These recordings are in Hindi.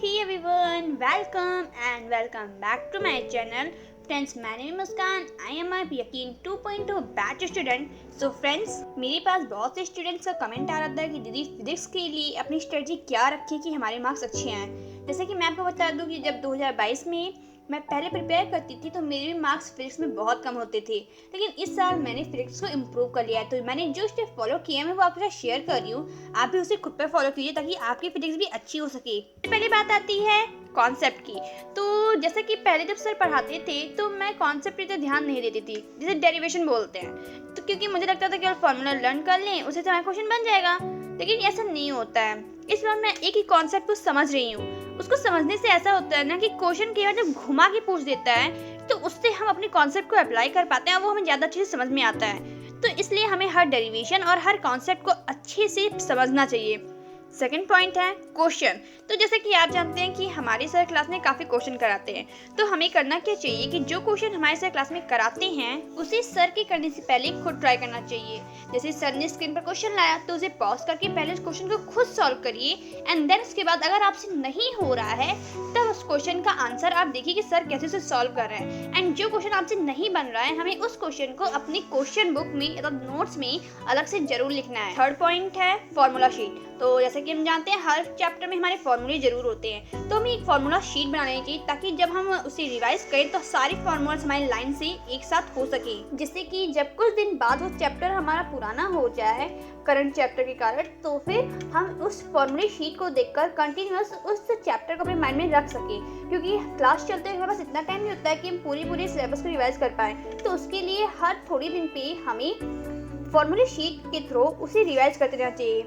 Hey everyone, welcome back to my channel. Friends, my name is Muskan. I am a यकीन 2.0 बैच स्टूडेंट. सो फ्रेंड्स, मेरे पास बहुत से स्टूडेंट्स का कमेंट आ रहा था कि दीदी फिजिक्स के लिए अपनी स्ट्रेटजी क्या रखें कि हमारे मार्क्स अच्छे आएँ. जैसे कि मैं आपको बता दूं कि जब 2022 में मैं पहले प्रिपेयर करती थी तो मेरे भी मार्क्स फिजिक्स में बहुत कम होते थे, लेकिन इस साल मैंने फिजिक्स को इम्प्रूव कर लिया है. तो मैंने जो स्टेप फॉलो किए मैं वो आपके साथ शेयर कर रही हूँ. आप भी उसे खुद पर फॉलो कीजिए ताकि आपकी फिजिक्स भी अच्छी हो सके. पहली बात आती है कॉन्सेप्ट की. तो जैसे कि पहले जब सर पढ़ाते थे तो मैं कॉन्सेप्ट पे ध्यान नहीं देती थी, जिसे डेरिवेशन बोलते हैं. तो क्योंकि मुझे लगता था कि अगर फॉर्मूला लर्न कर लें उससे हमारा क्वेश्चन बन जाएगा, लेकिन ऐसा नहीं होता है. इस बार मैं एक ही कॉन्सेप्ट को समझ रही हूँ. उसको समझने से ऐसा होता है ना कि क्वेश्चन के बाद जब घुमा के पूछ देता है तो उससे हम अपने कॉन्सेप्ट को अप्लाई कर पाते हैं और वो हमें ज़्यादा अच्छे से समझ में आता है. तो इसलिए हमें हर डेरिवेशन और हर कॉन्सेप्ट को अच्छे से समझना चाहिए. सेकंड पॉइंट है क्वेश्चन. तो जैसे कि आप जानते हैं कि हमारे सर क्लास में काफ़ी क्वेश्चन कराते हैं, तो हमें करना क्या चाहिए कि जो क्वेश्चन हमारे सर क्लास में कराते हैं उसे सर के करने से पहले खुद ट्राई करना चाहिए. जैसे सर ने स्क्रीन पर क्वेश्चन लाया तो उसे पॉज करके पहले उस क्वेश्चन को खुद सॉल्व करिए, एंड देन उसके बाद अगर आपसे नहीं हो रहा है तब उस क्वेश्चन का आंसर आप देखिए कि सर कैसे उसे सॉल्व कर रहे हैं. एंड जो क्वेश्चन आपसे नहीं बन रहा है हमें उस क्वेश्चन को अपनी क्वेश्चन बुक में या नोट्स में अलग से जरूर लिखना है. थर्ड पॉइंट है फॉर्मूला शीट. तो जैसे कि हम जानते हैं हर चैप्टर में हमारे फॉर्मूले जरूर होते हैं, तो हमें एक फॉर्मूला शीट बनानी चाहिए ताकि जब हम उसे रिवाइज करें तो सारे फॉर्मूलास हमारी लाइन से एक साथ हो सके, जिससे कि जब कुछ दिन बाद वो चैप्टर हमारा पुराना हो जाए करंट चैप्टर के कारण, तो फिर हम उस फॉर्मूले शीट को देखकर कंटिन्यूअस उस चैप्टर को अपने माइंड में रख सके. क्योंकि क्लास चलते हुए हमारे पास इतना टाइम नहीं होता है कि हम पूरे सिलेबस को रिवाइज कर पाएँ, तो उसके लिए हर थोड़ी दिन पे हमें फॉर्मूले शीट के थ्रू उसे रिवाइज करते रहना चाहिए.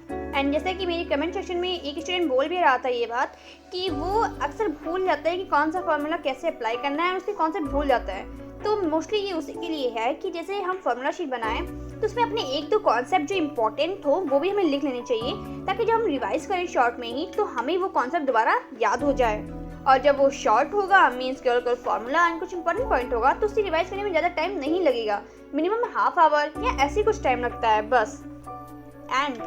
एंड जैसे कि मेरे कमेंट सेक्शन में एक स्टूडेंट बोल भी रहा था ये बात कि वो अक्सर भूल जाता है कि कौन सा फार्मूला कैसे अप्लाई करना है, उसके कॉन्सेप्ट भूल जाता है. तो मोस्टली ये उसी के लिए है कि जैसे हम फार्मूला शीट बनाएं तो उसमें अपने एक दो कॉन्सेप्ट जो इंपॉर्टेंट हो वो भी हमें लिख लेने चाहिए, ताकि जब हम रिवाइज करें शॉर्ट में ही तो हमें वो कॉन्सेप्ट दोबारा याद हो जाए. और जब वो शॉर्ट होगा मीन्स केवल फार्मूला एंड कुछ इंपॉर्टेंट पॉइंट होगा तो उसे रिवाइज करने में ज़्यादा टाइम नहीं लगेगा. मिनिमम हाफ आवर या ऐसे कुछ टाइम लगता है बस. एंड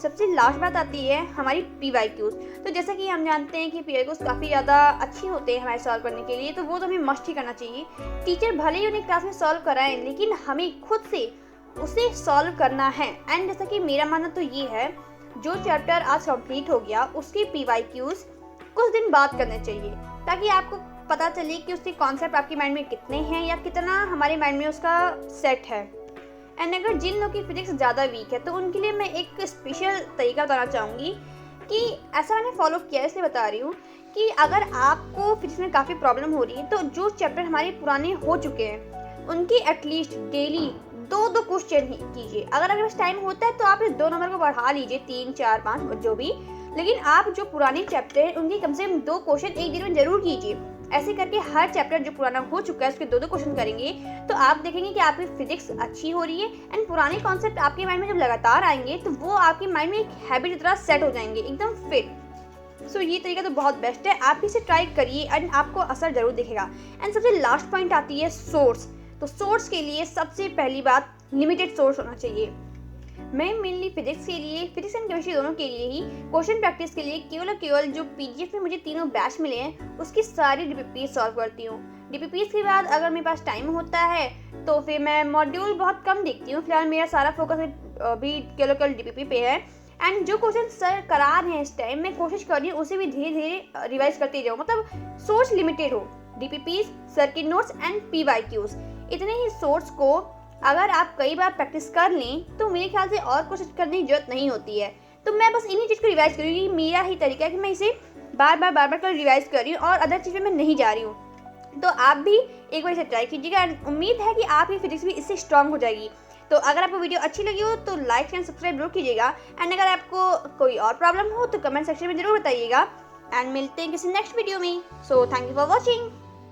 सबसे लास्ट बात आती है हमारी PYQs. तो जैसा कि हम जानते हैं कि PYQs काफ़ी ज़्यादा अच्छे होते हैं हमारे सॉल्व करने के लिए, तो वो तो हमें मस्ट ही करना चाहिए. टीचर भले ही उन्हें क्लास में सॉल्व कराएं, लेकिन हमें खुद से उसे सॉल्व करना है. एंड जैसा कि मेरा मानना तो ये है, जो चैप्टर आज कंप्लीट हो गया उसके PYQs कुछ दिन बाद करने चाहिए, ताकि आपको पता चले कि उसके कॉन्सेप्ट आपके माइंड में कितने हैं या कितना हमारे माइंड में उसका सेट है. एंड अगर जिन लोगों की फिजिक्स ज़्यादा वीक है तो उनके लिए मैं एक स्पेशल तरीका बताना चाहूँगी कि ऐसा मैंने फॉलो किया, इसलिए बता रही हूँ कि अगर आपको फिजिक्स में काफ़ी प्रॉब्लम हो रही है तो जो चैप्टर हमारे पुराने हो चुके हैं उनकी एटलीस्ट डेली दो क्वेश्चन ही कीजिए. अगर आपके पास टाइम होता है तो आप इस 2 नंबर को बढ़ा लीजिए, 3, 4, 5 जो भी, लेकिन आप जो पुराने चैप्टर हैं उनके कम से कम 2 क्वेश्चन एक दिन में जरूर कीजिए. ऐसे करके हर चैप्टर जो पुराना हो चुका है उसके 2 क्वेश्चन करेंगे तो आप देखेंगे कि आपकी फिजिक्स अच्छी हो रही है. एंड पुराने कॉन्सेप्ट आपके माइंड में जब लगातार आएंगे तो वो आपके माइंड में एक हैबिट की तरह सेट हो जाएंगे, एकदम फिट. सो ये तरीका तो बहुत बेस्ट है, आप इसे ट्राई करिए एंड आपको असर जरूर दिखेगा. एंड सबसे लास्ट पॉइंट आती है सोर्स. तो सोर्स के लिए सबसे पहली बात लिमिटेड सोर्स होना चाहिए. मैं मेनली फिजिक्स एंड केमिस्ट्री दोनों के लिए ही क्वेश्चन प्रैक्टिस के लिए केवल जो PDF में मुझे तीनों बैच मिले हैं उसकी सारी DPPs सॉल्व करती हूँ. DPPs के बाद अगर मेरे पास टाइम होता है तो फिर मैं मॉड्यूल बहुत कम देखती हूँ. फिलहाल मेरा सारा फोकस अभी केवल DPP पे है. एंड जो क्वेश्चन सर करा रहे हैं इस टाइम मैं कोशिश कर रही हूँ उसे भी धीरे धीरे रिवाइज करते जाऊँ. मतलब सोर्स लिमिटेड हो, DPPs, सर की नोट्स एंड PYQs, इतने ही सोर्स को अगर आप कई बार प्रैक्टिस कर लें तो मेरे ख्याल से और कोशिश करने की जरूरत नहीं होती है. तो मैं बस इन्हीं चीज़ को रिवाइज कर रही हूँ. मेरा ही तरीका है कि मैं इसे बार बार कर रिवाइज कर रही हूँ और अदर चीज़ में मैं नहीं जा रही हूँ. तो आप भी एक बार इसे ट्राई कीजिएगा. उम्मीद है कि आपकी फिजिक्स भी इससे स्ट्रांग हो जाएगी. तो अगर आपको वीडियो अच्छी लगी हो तो लाइक एंड सब्सक्राइब जरूर कीजिएगा. एंड अगर आपको कोई और प्रॉब्लम हो तो कमेंट सेक्शन में जरूर बताइएगा. एंड मिलते हैं किसी नेक्स्ट वीडियो में. So thank you for watching.